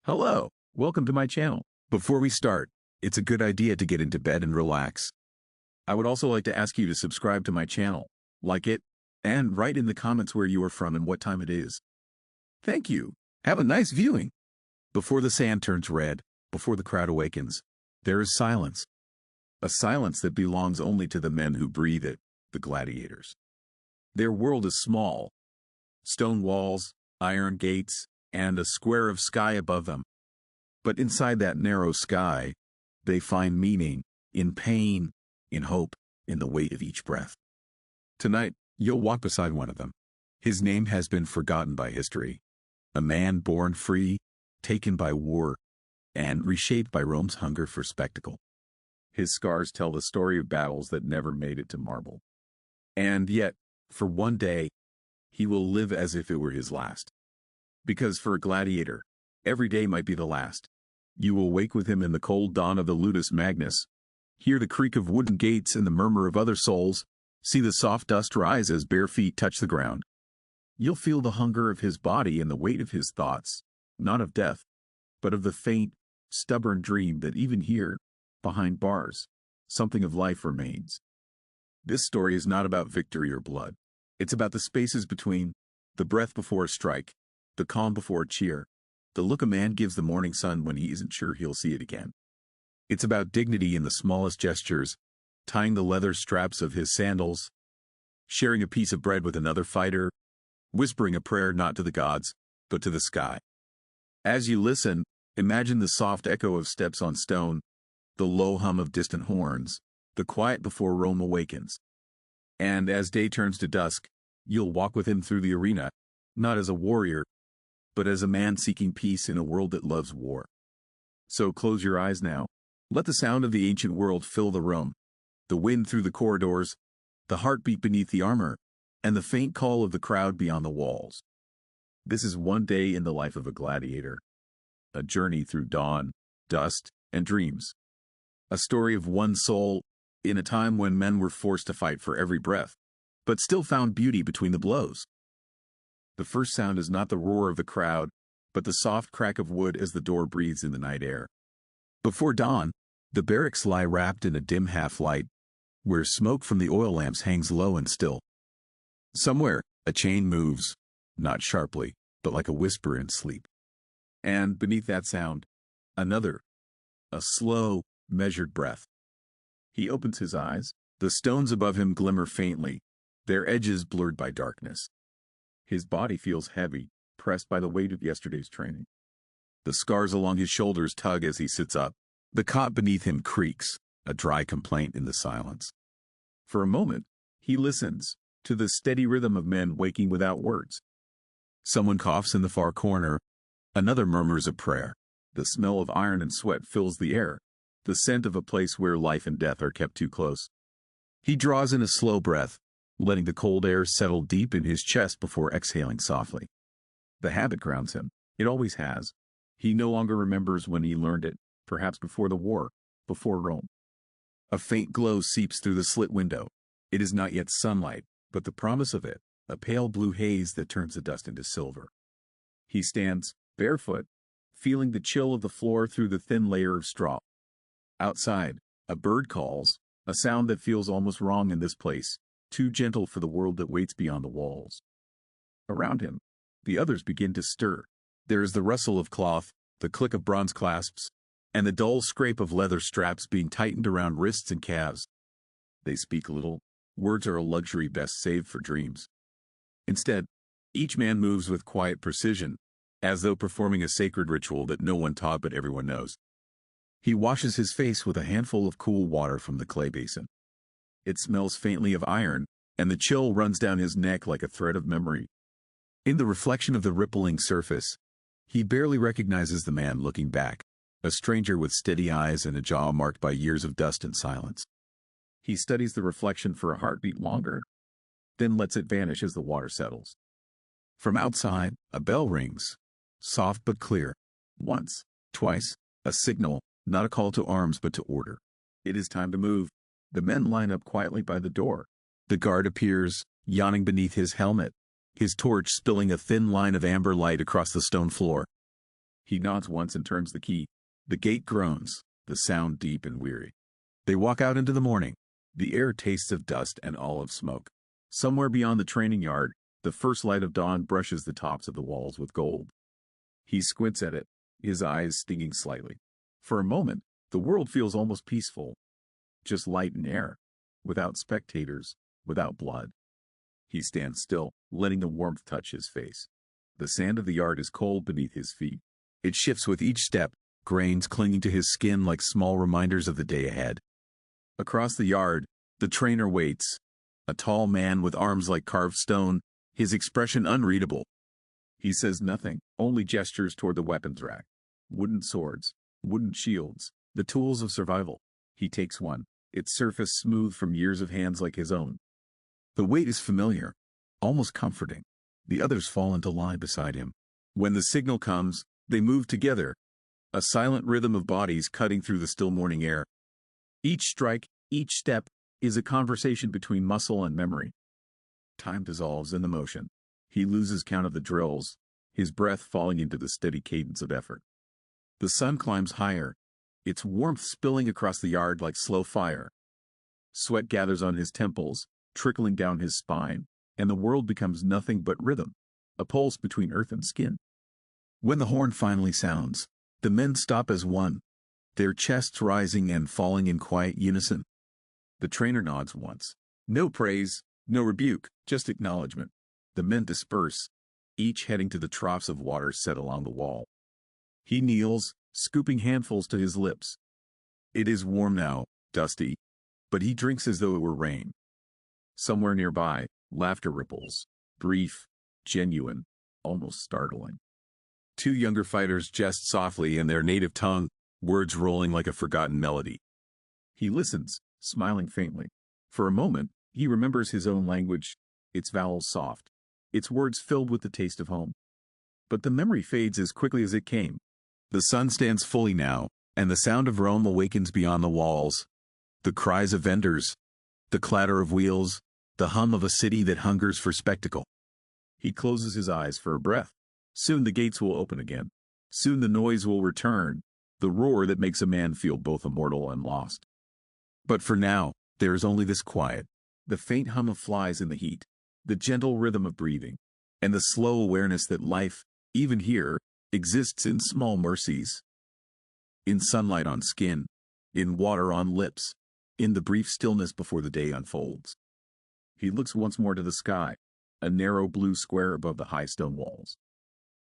Hello, welcome to my channel. Before we start, it's a good idea to get into bed and relax. I would also like to ask you to subscribe to my channel, like it, and write in the comments where you are from and what time it is. Thank you. Have a nice viewing. Before the sand turns red, before the crowd awakens, there is silence. A silence that belongs only to the men who breathe it, the gladiators. Their world is small. Stone walls, iron gates, and a square of sky above them. But inside that narrow sky, they find meaning, in pain, in hope, in the weight of each breath. Tonight, you'll walk beside one of them. His name has been forgotten by history. A man born free, taken by war, and reshaped by Rome's hunger for spectacle. His scars tell the story of battles that never made it to marble. And yet, for one day, he will live as if it were his last. Because for a gladiator, every day might be the last. You will wake with him in the cold dawn of the Ludus Magnus, hear the creak of wooden gates and the murmur of other souls, see the soft dust rise as bare feet touch the ground. You'll feel the hunger of his body and the weight of his thoughts, not of death, but of the faint, stubborn dream that even here, behind bars, something of life remains. This story is not about victory or blood. It's about the spaces between, the breath before a strike, the calm before a cheer, the look a man gives the morning sun when he isn't sure he'll see it again. It's about dignity in the smallest gestures, tying the leather straps of his sandals, sharing a piece of bread with another fighter, whispering a prayer not to the gods, but to the sky. As you listen, imagine the soft echo of steps on stone, the low hum of distant horns, the quiet before Rome awakens. And as day turns to dusk, you'll walk with him through the arena, not as a warrior, but as a man seeking peace in a world that loves war. So close your eyes now. Let the sound of the ancient world fill the room, the wind through the corridors, the heartbeat beneath the armor, and the faint call of the crowd beyond the walls. This is one day in the life of a gladiator, a journey through dawn, dust, and dreams. A story of one soul in a time when men were forced to fight for every breath, but still found beauty between the blows. The first sound is not the roar of the crowd, but the soft crack of wood as the door breathes in the night air. Before dawn, the barracks lie wrapped in a dim half-light, where smoke from the oil lamps hangs low and still. Somewhere, a chain moves, not sharply, but like a whisper in sleep. And beneath that sound, another, a slow, measured breath. He opens his eyes. The stones above him glimmer faintly, their edges blurred by darkness. His body feels heavy, pressed by the weight of yesterday's training. The scars along his shoulders tug as he sits up. The cot beneath him creaks, a dry complaint in the silence. For a moment, he listens to the steady rhythm of men waking without words. Someone coughs in the far corner. Another murmurs a prayer. The smell of iron and sweat fills the air, the scent of a place where life and death are kept too close. He draws in a slow breath, letting the cold air settle deep in his chest before exhaling softly. The habit grounds him. It always has. He no longer remembers when he learned it, perhaps before the war, before Rome. A faint glow seeps through the slit window. It is not yet sunlight, but the promise of it, a pale blue haze that turns the dust into silver. He stands, barefoot, feeling the chill of the floor through the thin layer of straw. Outside, a bird calls, a sound that feels almost wrong in this place, too gentle for the world that waits beyond the walls. Around him, the others begin to stir. There is the rustle of cloth, the click of bronze clasps, and the dull scrape of leather straps being tightened around wrists and calves. They speak little. Words are a luxury best saved for dreams. Instead, each man moves with quiet precision, as though performing a sacred ritual that no one taught but everyone knows. He washes his face with a handful of cool water from the clay basin. It smells faintly of iron, and the chill runs down his neck like a thread of memory. In the reflection of the rippling surface, he barely recognizes the man looking back, a stranger with steady eyes and a jaw marked by years of dust and silence. He studies the reflection for a heartbeat longer, then lets it vanish as the water settles. From outside, a bell rings, soft but clear. Once, twice, a signal, not a call to arms but to order. It is time to move. The men line up quietly by the door. The guard appears, yawning beneath his helmet, his torch spilling a thin line of amber light across the stone floor. He nods once and turns the key. The gate groans, the sound deep and weary. They walk out into the morning. The air tastes of dust and olive smoke. Somewhere beyond the training yard, the first light of dawn brushes the tops of the walls with gold. He squints at it, his eyes stinging slightly. For a moment, the world feels almost peaceful. Just light and air, without spectators, without blood. He stands still, letting the warmth touch his face. The sand of the yard is cold beneath his feet. It shifts with each step, grains clinging to his skin like small reminders of the day ahead. Across the yard, the trainer waits. A tall man with arms like carved stone, his expression unreadable. He says nothing, only gestures toward the weapons rack. Wooden swords, wooden shields, the tools of survival. He takes one, its surface smooth from years of hands like his own. The weight is familiar, almost comforting. The others fall into line beside him. When the signal comes, they move together, a silent rhythm of bodies cutting through the still morning air. Each strike, each step, is a conversation between muscle and memory. Time dissolves in the motion. He loses count of the drills, his breath falling into the steady cadence of effort. The sun climbs higher, its warmth spilling across the yard like slow fire. Sweat gathers on his temples, trickling down his spine, and the world becomes nothing but rhythm, a pulse between earth and skin. When the horn finally sounds, the men stop as one, their chests rising and falling in quiet unison. The trainer nods once. No praise, no rebuke, just acknowledgement. The men disperse, each heading to the troughs of water set along the wall. He kneels, scooping handfuls to his lips. It is warm now, dusty, but he drinks as though it were rain. Somewhere nearby, laughter ripples, brief, genuine, almost startling. Two younger fighters jest softly in their native tongue, words rolling like a forgotten melody. He listens, smiling faintly. For a moment, he remembers his own language, its vowels soft, its words filled with the taste of home. But the memory fades as quickly as it came. The sun stands fully now, and the sound of Rome awakens beyond the walls. The cries of vendors, the clatter of wheels, the hum of a city that hungers for spectacle. He closes his eyes for a breath. Soon the gates will open again. Soon the noise will return, the roar that makes a man feel both immortal and lost. But for now, there is only this quiet, the faint hum of flies in the heat, the gentle rhythm of breathing, and the slow awareness that life, even here, exists in small mercies. In sunlight on skin, in water on lips, in the brief stillness before the day unfolds. He looks once more to the sky, a narrow blue square above the high stone walls.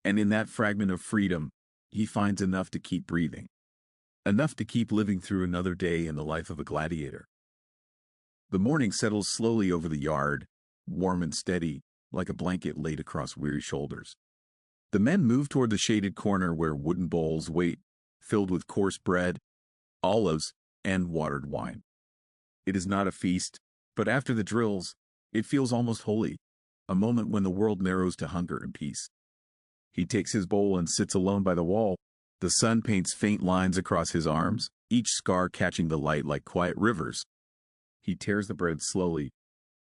And in that fragment of freedom, he finds enough to keep breathing. Enough to keep living through another day in the life of a gladiator. The morning settles slowly over the yard, warm and steady, like a blanket laid across weary shoulders. The men move toward the shaded corner where wooden bowls wait, filled with coarse bread, olives, and watered wine. It is not a feast, but after the drills, it feels almost holy, a moment when the world narrows to hunger and peace. He takes his bowl and sits alone by the wall. The sun paints faint lines across his arms, each scar catching the light like quiet rivers. He tears the bread slowly,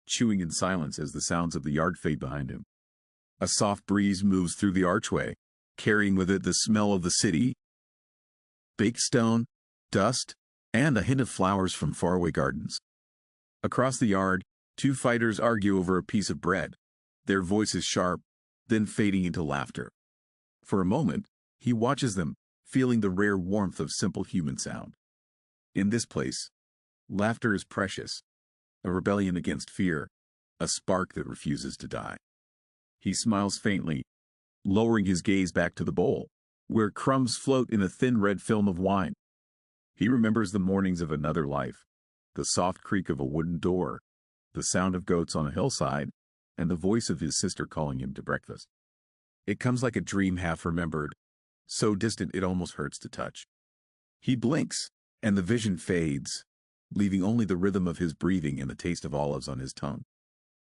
chewing in silence as the sounds of the yard fade behind him. A soft breeze moves through the archway, carrying with it the smell of the city, baked stone, dust, and a hint of flowers from faraway gardens. Across the yard, two fighters argue over a piece of bread, their voices sharp, then fading into laughter. For a moment, he watches them, feeling the rare warmth of simple human sound. In this place, laughter is precious, a rebellion against fear, a spark that refuses to die. He smiles faintly, lowering his gaze back to the bowl, where crumbs float in a thin red film of wine. He remembers the mornings of another life, the soft creak of a wooden door, the sound of goats on a hillside, and the voice of his sister calling him to breakfast. It comes like a dream half remembered, so distant it almost hurts to touch. He blinks, and the vision fades, leaving only the rhythm of his breathing and the taste of olives on his tongue.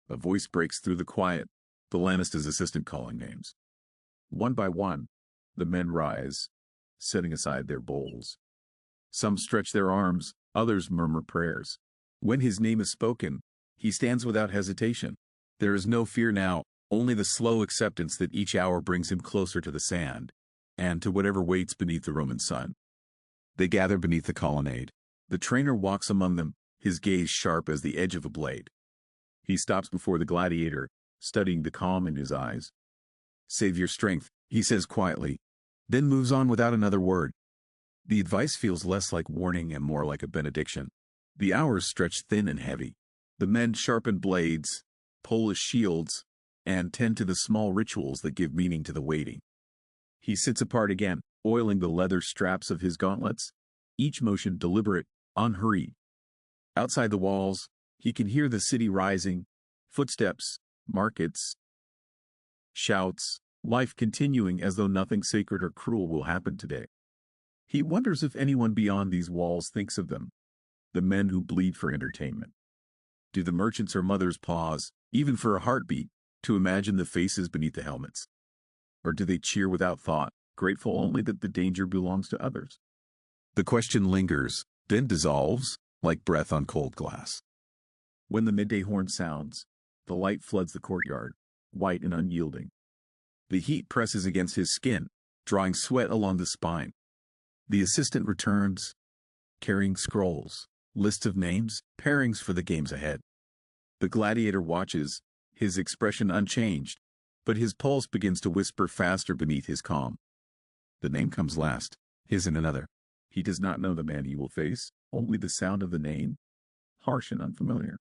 A voice breaks through the quiet, the Lannister's assistant calling names. One by one, the men rise, setting aside their bowls. Some stretch their arms, others murmur prayers. When his name is spoken, he stands without hesitation. There is no fear now, only the slow acceptance that each hour brings him closer to the sand, and to whatever waits beneath the Roman sun. They gather beneath the colonnade. The trainer walks among them, his gaze sharp as the edge of a blade. He stops before the gladiator, studying the calm in his eyes. "Save your strength," he says quietly, then moves on without another word. The advice feels less like warning and more like a benediction. The hours stretch thin and heavy. The men sharpen blades, polish shields, and tend to the small rituals that give meaning to the waiting. He sits apart again, oiling the leather straps of his gauntlets, each motion deliberate, unhurried. Outside the walls, he can hear the city rising, footsteps, markets, shouts, life continuing as though nothing sacred or cruel will happen today. He wonders if anyone beyond these walls thinks of them, the men who bleed for entertainment. Do the merchants or mothers pause, even for a heartbeat, to imagine the faces beneath the helmets? Or do they cheer without thought, grateful only that the danger belongs to others? The question lingers, then dissolves, like breath on cold glass. When the midday horn sounds, the light floods the courtyard, white and unyielding. The heat presses against his skin, drawing sweat along the spine. The assistant returns, carrying scrolls, lists of names, pairings for the games ahead. The gladiator watches, his expression unchanged, but his pulse begins to whisper faster beneath his calm. The name comes last, his and another. He does not know the man he will face, only the sound of the name, harsh and unfamiliar.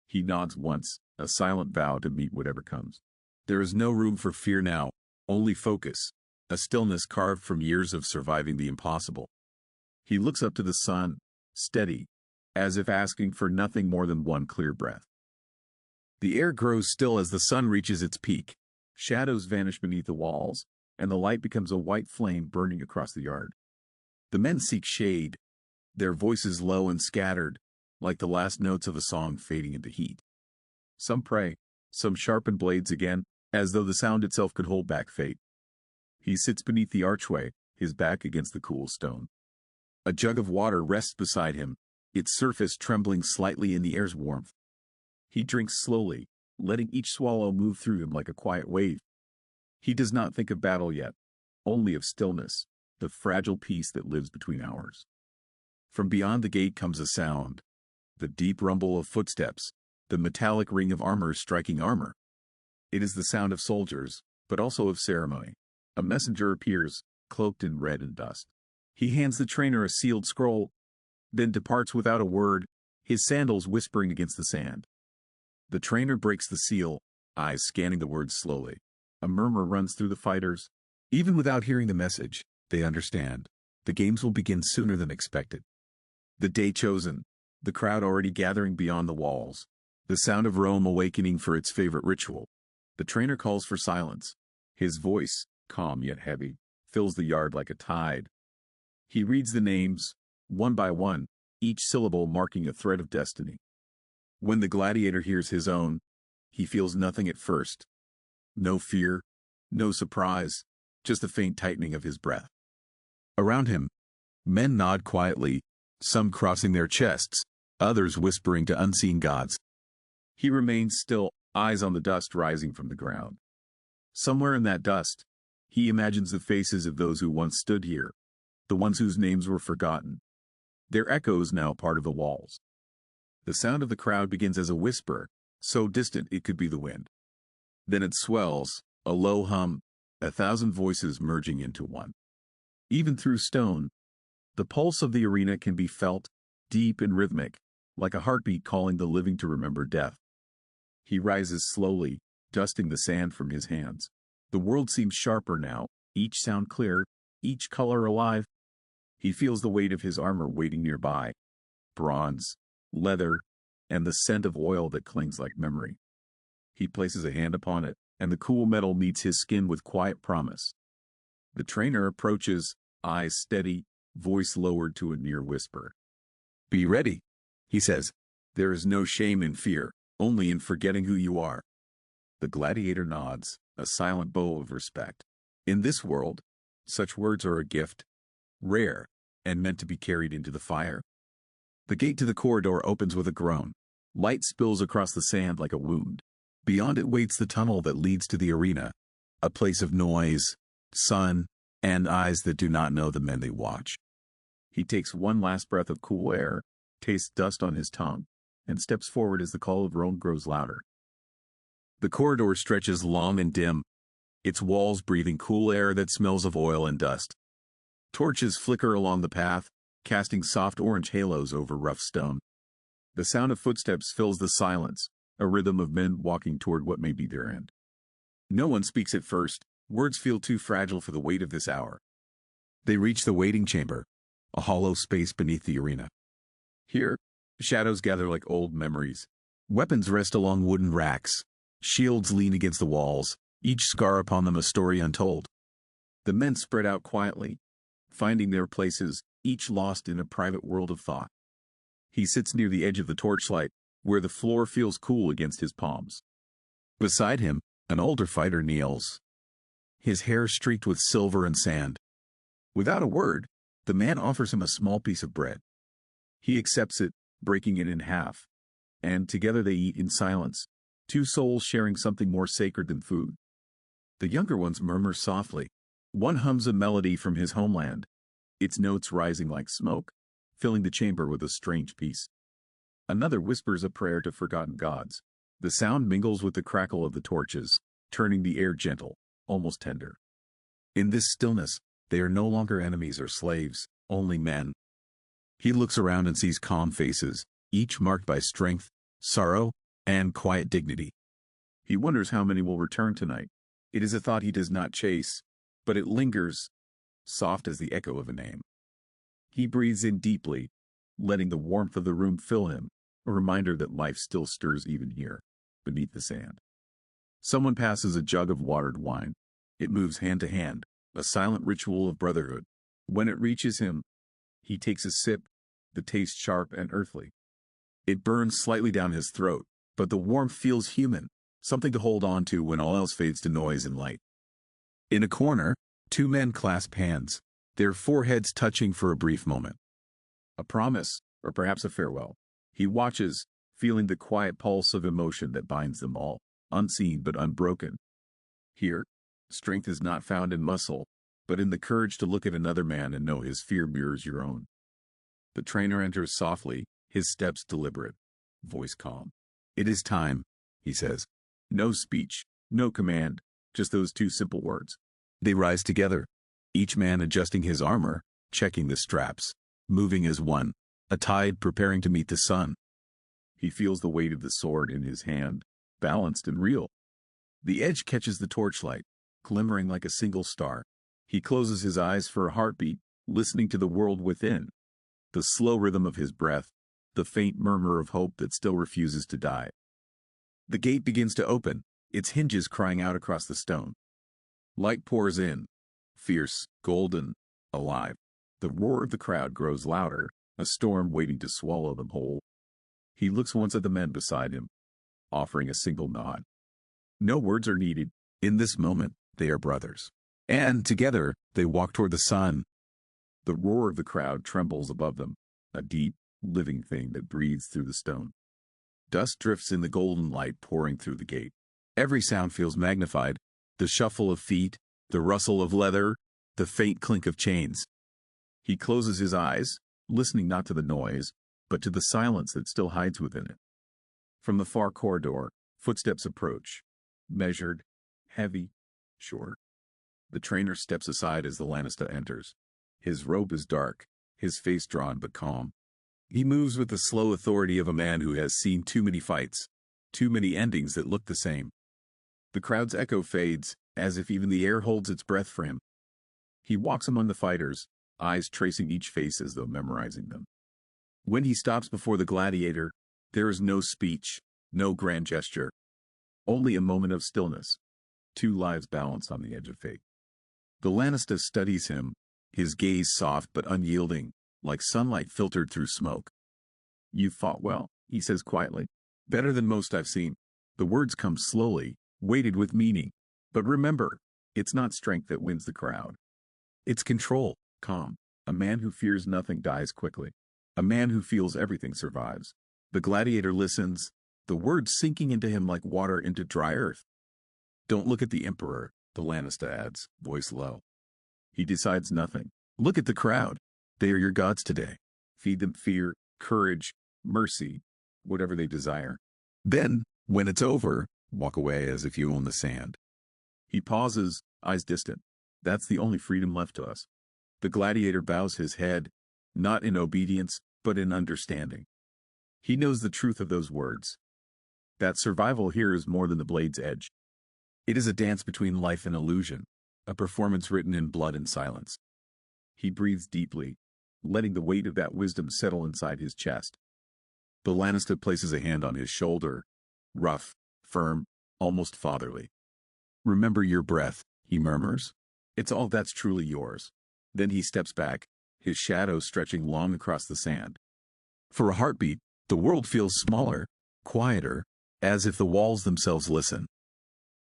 He nods once, a silent vow to meet whatever comes. There is no room for fear now, only focus, a stillness carved from years of surviving the impossible. He looks up to the sun, steady, as if asking for nothing more than one clear breath. The air grows still as the sun reaches its peak. Shadows vanish beneath the walls, and the light becomes a white flame burning across the yard. The men seek shade, their voices low and scattered, like the last notes of a song fading into heat. Some pray, some sharpen blades again, as though the sound itself could hold back fate. He sits beneath the archway, his back against the cool stone. A jug of water rests beside him, its surface trembling slightly in the air's warmth. He drinks slowly, letting each swallow move through him like a quiet wave. He does not think of battle yet, only of stillness, the fragile peace that lives between hours. From beyond the gate comes a sound, the deep rumble of footsteps, the metallic ring of armor striking armor. It is the sound of soldiers, but also of ceremony. A messenger appears, cloaked in red and dust. He hands the trainer a sealed scroll, then departs without a word, his sandals whispering against the sand. The trainer breaks the seal, eyes scanning the words slowly. A murmur runs through the fighters. Even without hearing the message, they understand. The games will begin sooner than expected. The day chosen, the crowd already gathering beyond the walls, the sound of Rome awakening for its favorite ritual. The trainer calls for silence. His voice, calm yet heavy, fills the yard like a tide. He reads the names, one by one, each syllable marking a thread of destiny. When the gladiator hears his own, he feels nothing at first. No fear, no surprise, just a faint tightening of his breath. Around him, men nod quietly, some crossing their chests, others whispering to unseen gods. He remains still, eyes on the dust rising from the ground. Somewhere in that dust, he imagines the faces of those who once stood here, the ones whose names were forgotten. Their echoes now part of the walls. The sound of the crowd begins as a whisper, so distant it could be the wind. Then it swells, a low hum, 1,000 voices merging into one. Even through stone, the pulse of the arena can be felt, deep and rhythmic, like a heartbeat calling the living to remember death. He rises slowly, dusting the sand from his hands. The world seems sharper now, each sound clear, each color alive. He feels the weight of his armor waiting nearby. Bronze, leather, and the scent of oil that clings like memory. He places a hand upon it, and the cool metal meets his skin with quiet promise. The trainer approaches, eyes steady, voice lowered to a near whisper. "Be ready," he says. "There is no shame in fear, only in forgetting who you are." The gladiator nods, a silent bow of respect. In this world, such words are a gift, rare, and meant to be carried into the fire. The gate to the corridor opens with a groan. Light spills across the sand like a wound. Beyond it waits the tunnel that leads to the arena, a place of noise, sun, and eyes that do not know the men they watch. He takes one last breath of cool air, tastes dust on his tongue, and steps forward as the call of Rome grows louder. The corridor stretches long and dim, its walls breathing cool air that smells of oil and dust. Torches flicker along the path, casting soft orange halos over rough stone. The sound of footsteps fills the silence, a rhythm of men walking toward what may be their end. No one speaks at first, words feel too fragile for the weight of this hour. They reach the waiting chamber, a hollow space beneath the arena. Here, shadows gather like old memories. Weapons rest along wooden racks. Shields lean against the walls, each scar upon them a story untold. The men spread out quietly, finding their places, each lost in a private world of thought. He sits near the edge of the torchlight, where the floor feels cool against his palms. Beside him, an older fighter kneels, his hair streaked with silver and sand. Without a word, the man offers him a small piece of bread. He accepts it, breaking it in half, and together they eat in silence, two souls sharing something more sacred than food. The younger ones murmur softly. One hums a melody from his homeland, its notes rising like smoke, filling the chamber with a strange peace. Another whispers a prayer to forgotten gods. The sound mingles with the crackle of the torches, turning the air gentle, almost tender. In this stillness, they are no longer enemies or slaves, only men. He looks around and sees calm faces, each marked by strength, sorrow, and quiet dignity. He wonders how many will return tonight. It is a thought he does not chase, but it lingers, soft as the echo of a name. He breathes in deeply, letting the warmth of the room fill him, a reminder that life still stirs even here, beneath the sand. Someone passes a jug of watered wine. It moves hand to hand, a silent ritual of brotherhood. When it reaches him, he takes a sip, the taste sharp and earthly. It burns slightly down his throat, but the warmth feels human, something to hold on to when all else fades to noise and light. In a corner, two men clasp hands, their foreheads touching for a brief moment. A promise, or perhaps a farewell. He watches, feeling the quiet pulse of emotion that binds them all, unseen but unbroken. Here, strength is not found in muscle, but in the courage to look at another man and know his fear mirrors your own. The trainer enters softly, his steps deliberate, voice calm. "It is time," he says. No speech, no command, just those two simple words. They rise together, each man adjusting his armor, checking the straps, moving as one, a tide preparing to meet the sun. He feels the weight of the sword in his hand, balanced and real. The edge catches the torchlight, glimmering like a single star. He closes his eyes for a heartbeat, listening to the world within, the slow rhythm of his breath, the faint murmur of hope that still refuses to die. The gate begins to open, its hinges crying out across the stone. Light pours in, fierce, golden, alive. The roar of the crowd grows louder, a storm waiting to swallow them whole. He looks once at the men beside him, offering a single nod. No words are needed. In this moment, they are brothers. And together, they walk toward the sun. The roar of the crowd trembles above them, a deep, living thing that breathes through the stone. Dust drifts in the golden light pouring through the gate. Every sound feels magnified, the shuffle of feet, the rustle of leather, the faint clink of chains. He closes his eyes, listening not to the noise, but to the silence that still hides within it. From the far corridor, footsteps approach, measured, heavy, short. The trainer steps aside as the Lanista enters. His robe is dark, his face drawn but calm. He moves with the slow authority of a man who has seen too many fights, too many endings that look the same. The crowd's echo fades, as if even the air holds its breath for him. He walks among the fighters, eyes tracing each face as though memorizing them. When he stops before the Gladiator, there is no speech, no grand gesture, only a moment of stillness, two lives balanced on the edge of fate. The Lanista studies him, his gaze soft but unyielding, like sunlight filtered through smoke. "You fought well," he says quietly. "Better than most I've seen." The words come slowly, weighted with meaning. But remember, it's not strength that wins the crowd. It's control, calm. A man who fears nothing dies quickly. A man who feels everything survives. The Gladiator listens, the words sinking into him like water into dry earth. "Don't look at the Emperor," the Lanista adds, voice low. He decides nothing. Look at the crowd. They are your gods today. Feed them fear, courage, mercy, whatever they desire. Then, when it's over, walk away as if you own the sand. He pauses, eyes distant. That's the only freedom left to us. The gladiator bows his head, not in obedience, but in understanding. He knows the truth of those words. That survival here is more than the blade's edge. It is a dance between life and illusion, a performance written in blood and silence. He breathes deeply, letting the weight of that wisdom settle inside his chest. The Lannister places a hand on his shoulder, rough, firm, almost fatherly. Remember your breath, he murmurs. It's all that's truly yours. Then he steps back, his shadow stretching long across the sand. For a heartbeat, the world feels smaller, quieter, as if the walls themselves listen.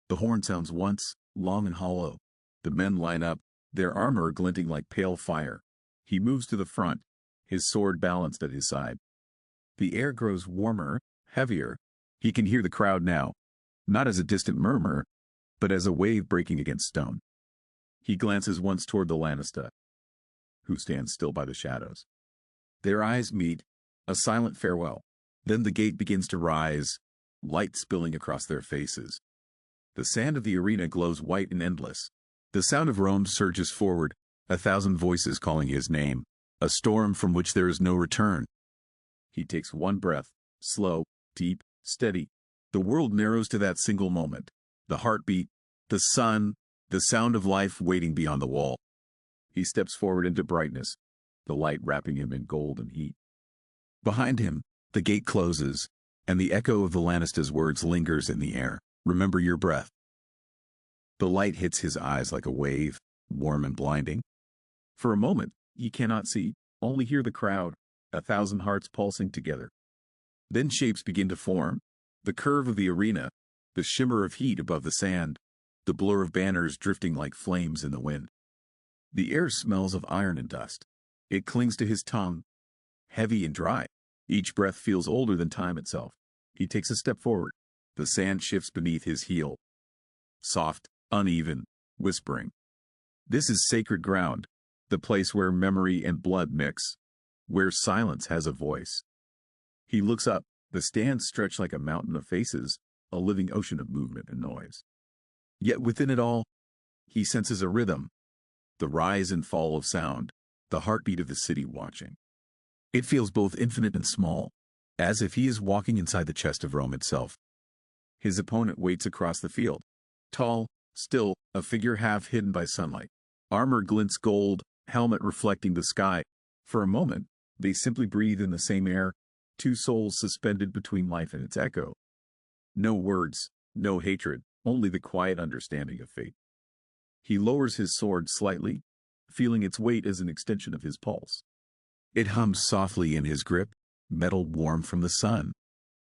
The horn sounds once, long and hollow. The men line up, their armor glinting like pale fire. He moves to the front, his sword balanced at his side. The air grows warmer, heavier. He can hear the crowd now, not as a distant murmur, but as a wave breaking against stone. He glances once toward the Lannister, who stands still by the shadows. Their eyes meet, a silent farewell. Then the gate begins to rise, light spilling across their faces. The sand of the arena glows white and endless. The sound of Rome surges forward, 1,000 voices calling his name, a storm from which there is no return. He takes one breath, slow, deep, steady. The world narrows to that single moment. The heartbeat, the sun, the sound of life waiting beyond the wall. He steps forward into brightness, the light wrapping him in gold and heat. Behind him, the gate closes, and the echo of the Lannister's words lingers in the air. Remember your breath. The light hits his eyes like a wave, warm and blinding. For a moment, he cannot see, only hear the crowd, 1,000 hearts pulsing together. Then shapes begin to form. The curve of the arena, the shimmer of heat above the sand, the blur of banners drifting like flames in the wind. The air smells of iron and dust. It clings to his tongue, heavy and dry. Each breath feels older than time itself. He takes a step forward. The sand shifts beneath his heel. Soft, uneven, whispering. This is sacred ground, the place where memory and blood mix, where silence has a voice. He looks up. The stands stretch like a mountain of faces, a living ocean of movement and noise. Yet within it all, he senses a rhythm, the rise and fall of sound, the heartbeat of the city watching. It feels both infinite and small, as if he is walking inside the chest of Rome itself. His opponent waits across the field. Tall, still, a figure half hidden by sunlight. Armor glints gold, helmet reflecting the sky. For a moment, they simply breathe in the same air, two souls suspended between life and its echo. No words, no hatred, only the quiet understanding of fate. He lowers his sword slightly, feeling its weight as an extension of his pulse. It hums softly in his grip, metal warm from the sun.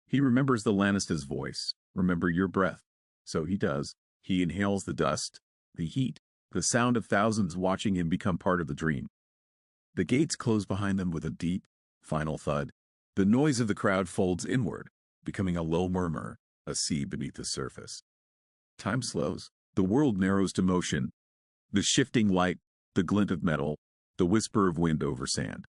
He remembers the Lannister's voice. Remember your breath. So he does. He inhales the dust, the heat, the sound of thousands watching him become part of the dream. The gates close behind them with a deep, final thud. The noise of the crowd folds inward, becoming a low murmur, a sea beneath the surface. Time slows. The world narrows to motion. The shifting light, the glint of metal, the whisper of wind over sand.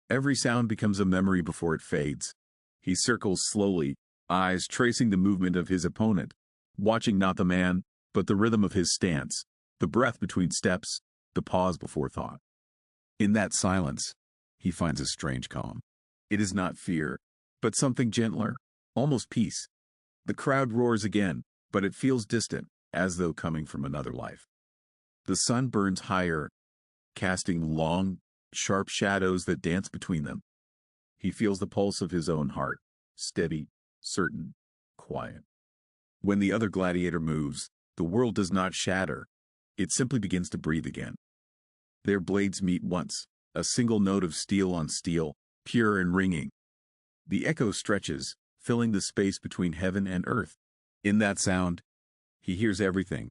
Every sound becomes a memory before it fades. He circles slowly, eyes tracing the movement of his opponent, watching not the man, but the rhythm of his stance, the breath between steps, the pause before thought. In that silence, he finds a strange calm. It is not fear, but something gentler, almost peace. The crowd roars again, but it feels distant, as though coming from another life. The sun burns higher, casting long, sharp shadows that dance between them. He feels the pulse of his own heart, steady, certain, quiet. When the other gladiator moves, the world does not shatter. It simply begins to breathe again. Their blades meet once, a single note of steel on steel, pure and ringing. The echo stretches, filling the space between heaven and earth. In that sound, he hears everything.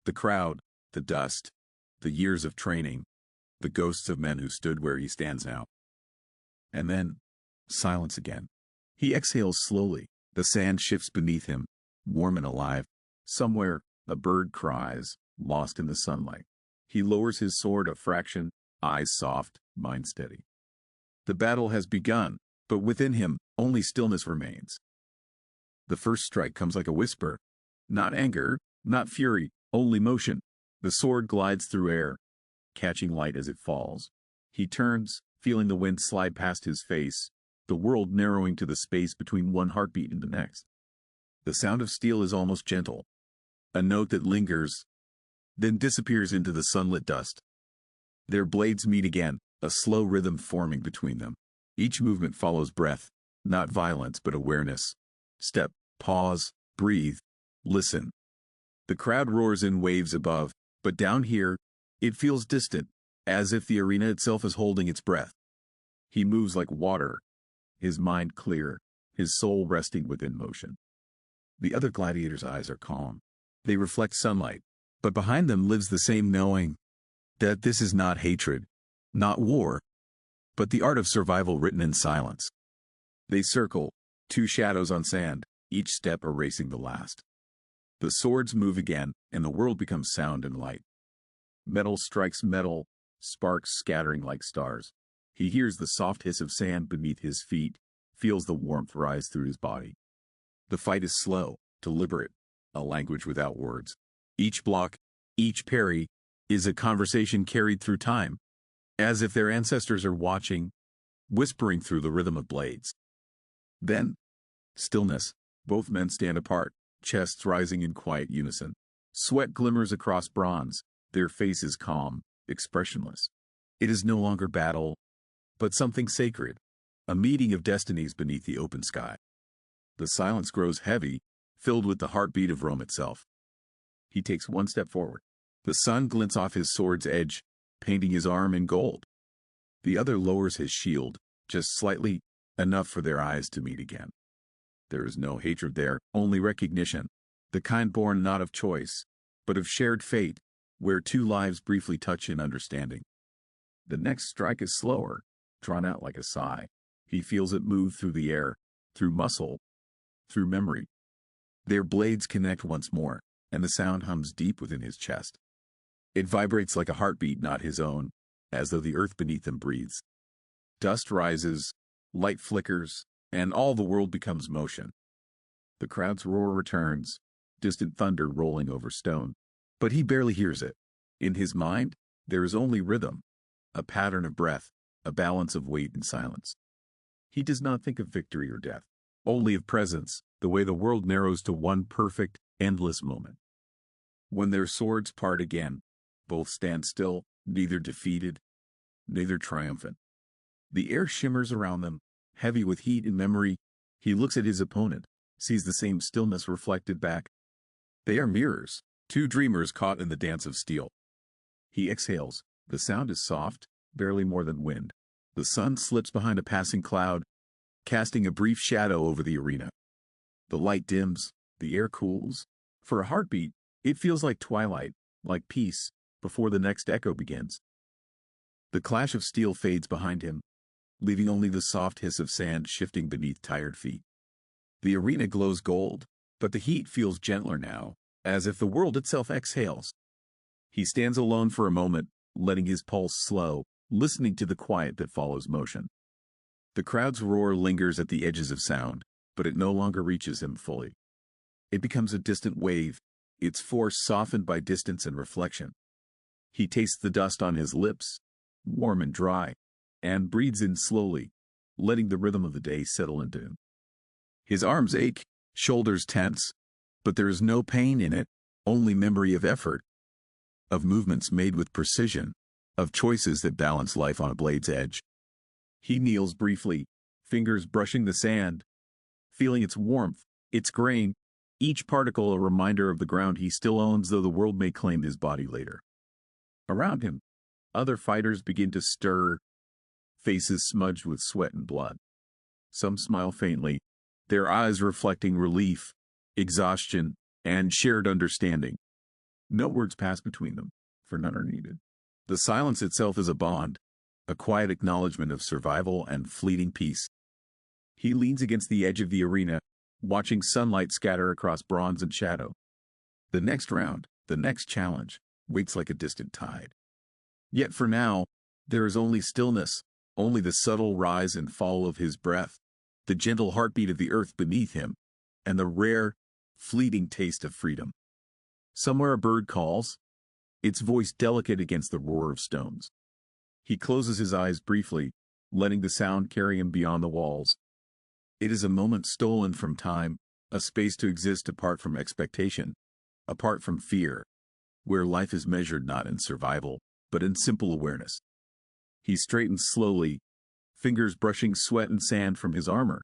The crowd, the dust, the years of training, the ghosts of men who stood where he stands now. And then, silence again. He exhales slowly. The sand shifts beneath him, warm and alive. Somewhere, a bird cries, lost in the sunlight. He lowers his sword a fraction, eyes soft, mind steady. The battle has begun, but within him, only stillness remains. The first strike comes like a whisper. Not anger, not fury, only motion. The sword glides through air, catching light as it falls. He turns, feeling the wind slide past his face, the world narrowing to the space between one heartbeat and the next. The sound of steel is almost gentle, a note that lingers, then disappears into the sunlit dust. Their blades meet again, a slow rhythm forming between them. Each movement follows breath, not violence but awareness. Step, pause, breathe, listen. The crowd roars in waves above, but down here, it feels distant, as if the arena itself is holding its breath. He moves like water, his mind clear, his soul resting within motion. The other gladiators' eyes are calm. They reflect sunlight, but behind them lives the same knowing that this is not hatred, not war, but the art of survival written in silence. They circle, two shadows on sand, each step erasing the last. The swords move again, and the world becomes sound and light. Metal strikes metal, sparks scattering like stars. He hears the soft hiss of sand beneath his feet, feels the warmth rise through his body. The fight is slow, deliberate, a language without words. Each block, each parry, is a conversation carried through time, as if their ancestors are watching, whispering through the rhythm of blades. Then, stillness. Both men stand apart, chests rising in quiet unison. Sweat glimmers across bronze, their faces calm, expressionless. It is no longer battle, but something sacred, a meeting of destinies beneath the open sky. The silence grows heavy, filled with the heartbeat of Rome itself. He takes one step forward. The sun glints off his sword's edge, painting his arm in gold. The other lowers his shield, just slightly, enough for their eyes to meet again. There is no hatred there, only recognition, the kind born not of choice, but of shared fate, where two lives briefly touch in understanding. The next strike is slower, drawn out like a sigh. He feels it move through the air, through muscle, through memory. Their blades connect once more, and the sound hums deep within his chest. It vibrates like a heartbeat not his own, as though the earth beneath him breathes. Dust rises, light flickers, and all the world becomes motion. The crowd's roar returns, distant thunder rolling over stone. But he barely hears it. In his mind, there is only rhythm, a pattern of breath, a balance of weight and silence. He does not think of victory or death, only of presence, the way the world narrows to one perfect, endless moment. When their swords part again, both stand still, neither defeated, neither triumphant. The air shimmers around them, heavy with heat and memory. He looks at his opponent, sees the same stillness reflected back. They are mirrors, two dreamers caught in the dance of steel. He exhales. The sound is soft, barely more than wind. The sun slips behind a passing cloud, casting a brief shadow over the arena. The light dims, the air cools. For a heartbeat, it feels like twilight, like peace, before the next echo begins. The clash of steel fades behind him, leaving only the soft hiss of sand shifting beneath tired feet. The arena glows gold, but the heat feels gentler now, as if the world itself exhales. He stands alone for a moment, letting his pulse slow, listening to the quiet that follows motion. The crowd's roar lingers at the edges of sound, but it no longer reaches him fully. It becomes a distant wave, its force softened by distance and reflection. He tastes the dust on his lips, warm and dry, and breathes in slowly, letting the rhythm of the day settle into him. His arms ache, shoulders tense, but there is no pain in it, only memory of effort, of movements made with precision, of choices that balance life on a blade's edge. He kneels briefly, fingers brushing the sand, feeling its warmth, its grain, each particle a reminder of the ground he still owns, though the world may claim his body later. Around him, other fighters begin to stir, faces smudged with sweat and blood. Some smile faintly, their eyes reflecting relief, exhaustion, and shared understanding. No words pass between them, for none are needed. The silence itself is a bond, a quiet acknowledgement of survival and fleeting peace. He leans against the edge of the arena, watching sunlight scatter across bronze and shadow. The next round, the next challenge, waits like a distant tide. Yet for now, there is only stillness, only the subtle rise and fall of his breath, the gentle heartbeat of the earth beneath him, and the rare, fleeting taste of freedom. Somewhere a bird calls, its voice delicate against the roar of stones. He closes his eyes briefly, letting the sound carry him beyond the walls. It is a moment stolen from time, a space to exist apart from expectation, apart from fear, where life is measured not in survival, but in simple awareness. He straightens slowly, fingers brushing sweat and sand from his armor.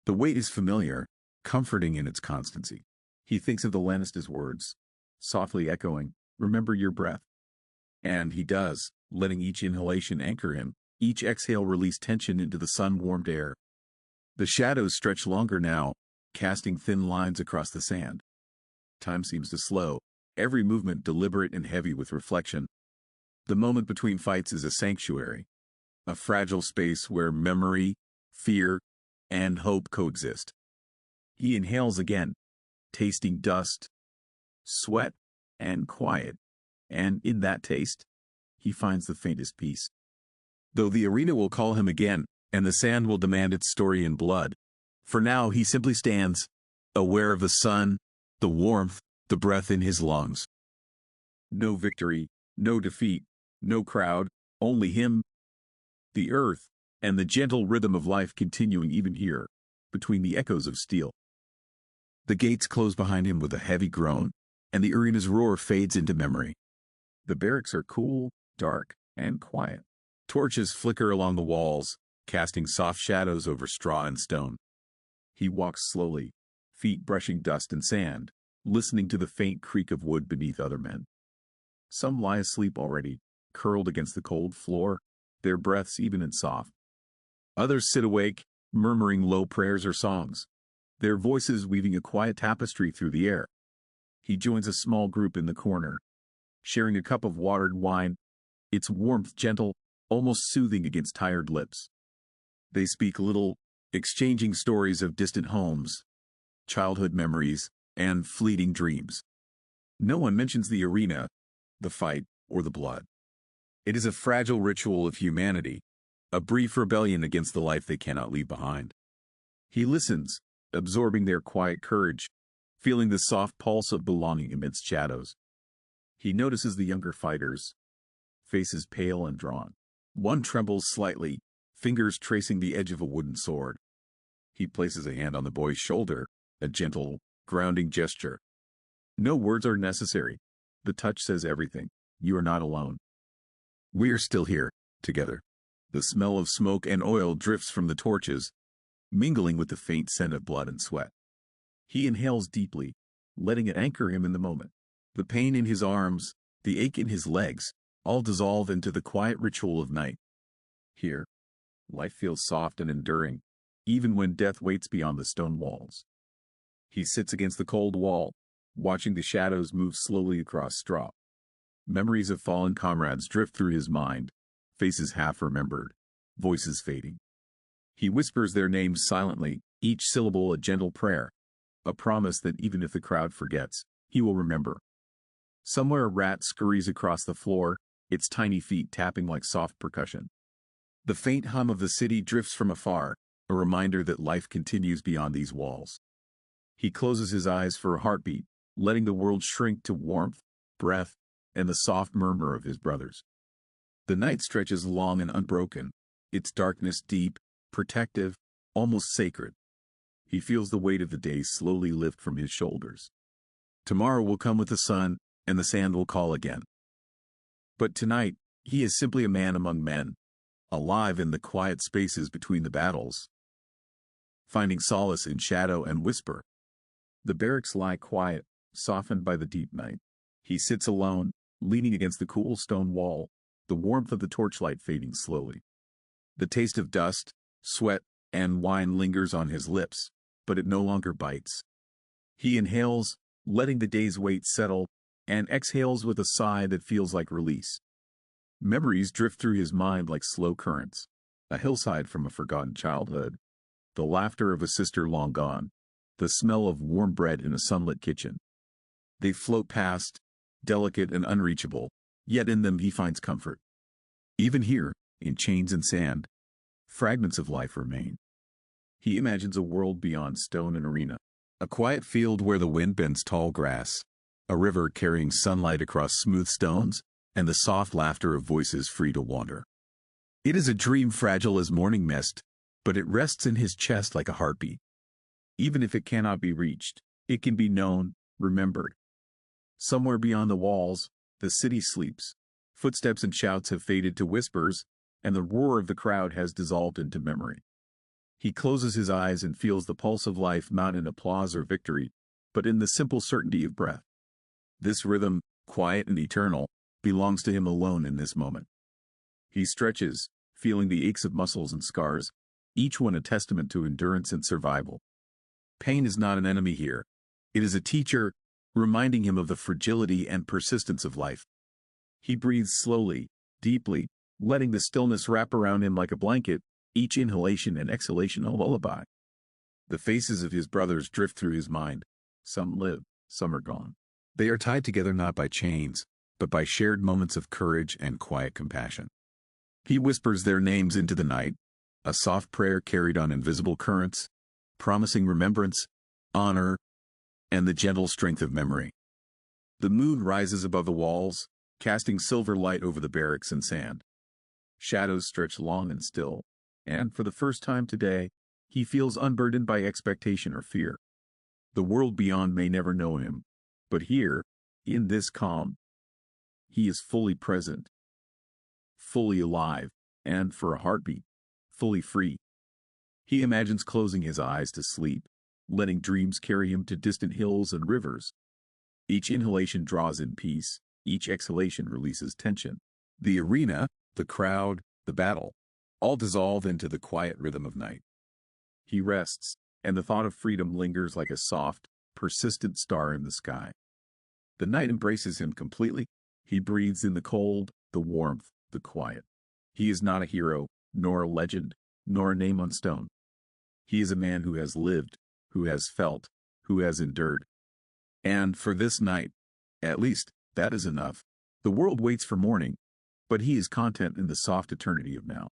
The weight is familiar, comforting in its constancy. He thinks of the Lannisters' words, softly echoing, "Remember your breath." And he does, letting each inhalation anchor him, each exhale release tension into the sun-warmed air. The shadows stretch longer now, casting thin lines across the sand. Time seems to slow, every movement deliberate and heavy with reflection. The moment between fights is a sanctuary, a fragile space where memory, fear, and hope coexist. He inhales again, tasting dust, sweat, and quiet, and in that taste, he finds the faintest peace. Though the arena will call him again, and the sand will demand its story in blood, for now he simply stands, aware of the sun, the warmth, the breath in his lungs. No victory, no defeat, no crowd, only him, the earth, and the gentle rhythm of life continuing even here, between the echoes of steel. The gates close behind him with a heavy groan, and the arena's roar fades into memory. The barracks are cool, dark, and quiet. Torches flicker along the walls, casting soft shadows over straw and stone. He walks slowly, feet brushing dust and sand, listening to the faint creak of wood beneath other men. Some lie asleep already, curled against the cold floor, their breaths even and soft. Others sit awake, murmuring low prayers or songs, their voices weaving a quiet tapestry through the air. He joins a small group in the corner, sharing a cup of watered wine, its warmth gentle, almost soothing against tired lips. They speak little, exchanging stories of distant homes, childhood memories, and fleeting dreams. No one mentions the arena, the fight, or the blood. It is a fragile ritual of humanity, a brief rebellion against the life they cannot leave behind. He listens, absorbing their quiet courage, feeling the soft pulse of belonging amidst shadows. He notices the younger fighters, faces pale and drawn. One trembles slightly, fingers tracing the edge of a wooden sword. He places a hand on the boy's shoulder, a gentle, grounding gesture. No words are necessary. The touch says everything. You are not alone. We are still here, together. The smell of smoke and oil drifts from the torches, mingling with the faint scent of blood and sweat. He inhales deeply, letting it anchor him in the moment. The pain in his arms, the ache in his legs, all dissolve into the quiet ritual of night. Here, life feels soft and enduring, even when death waits beyond the stone walls. He sits against the cold wall, watching the shadows move slowly across straw. Memories of fallen comrades drift through his mind, faces half remembered, voices fading. He whispers their names silently, each syllable a gentle prayer, a promise that even if the crowd forgets, he will remember. Somewhere a rat scurries across the floor, its tiny feet tapping like soft percussion. The faint hum of the city drifts from afar, a reminder that life continues beyond these walls. He closes his eyes for a heartbeat, letting the world shrink to warmth, breath, and the soft murmur of his brothers. The night stretches long and unbroken, its darkness deep, protective, almost sacred. He feels the weight of the day slowly lift from his shoulders. Tomorrow will come with the sun, and the sand will call again. But tonight, he is simply a man among men, alive in the quiet spaces between the battles, finding solace in shadow and whisper. The barracks lie quiet, softened by the deep night. He sits alone, leaning against the cool stone wall, the warmth of the torchlight fading slowly. The taste of dust, sweat, and wine lingers on his lips, but it no longer bites. He inhales, letting the day's weight settle, and exhales with a sigh that feels like release. Memories drift through his mind like slow currents. A hillside from a forgotten childhood, the laughter of a sister long gone, the smell of warm bread in a sunlit kitchen. They float past, delicate and unreachable, yet in them he finds comfort. Even here, in chains and sand, fragments of life remain. He imagines a world beyond stone and arena, a quiet field where the wind bends tall grass, a river carrying sunlight across smooth stones, and the soft laughter of voices free to wander. It is a dream fragile as morning mist, but it rests in his chest like a heartbeat. Even if it cannot be reached, it can be known, remembered. Somewhere beyond the walls, the city sleeps. Footsteps and shouts have faded to whispers, and the roar of the crowd has dissolved into memory. He closes his eyes and feels the pulse of life not in applause or victory, but in the simple certainty of breath. This rhythm, quiet and eternal, belongs to him alone in this moment. He stretches, feeling the aches of muscles and scars, each one a testament to endurance and survival. Pain is not an enemy here. It is a teacher, reminding him of the fragility and persistence of life. He breathes slowly, deeply, letting the stillness wrap around him like a blanket, each inhalation and exhalation a lullaby. The faces of his brothers drift through his mind. Some live, some are gone. They are tied together not by chains, but by shared moments of courage and quiet compassion. He whispers their names into the night, a soft prayer carried on invisible currents, promising remembrance, honor, and the gentle strength of memory. The moon rises above the walls, casting silver light over the barracks and sand. Shadows stretch long and still, and for the first time today, he feels unburdened by expectation or fear. The world beyond may never know him, but here, in this calm, he is fully present, fully alive, and for a heartbeat, fully free. He imagines closing his eyes to sleep, letting dreams carry him to distant hills and rivers. Each inhalation draws in peace, each exhalation releases tension. The arena, the crowd, the battle, all dissolve into the quiet rhythm of night. He rests, and the thought of freedom lingers like a soft, persistent star in the sky. The night embraces him completely. He breathes in the cold, the warmth, the quiet. He is not a hero, nor a legend, nor a name on stone. He is a man who has lived, who has felt, who has endured. And for this night, at least, that is enough. The world waits for morning, but he is content in the soft eternity of now.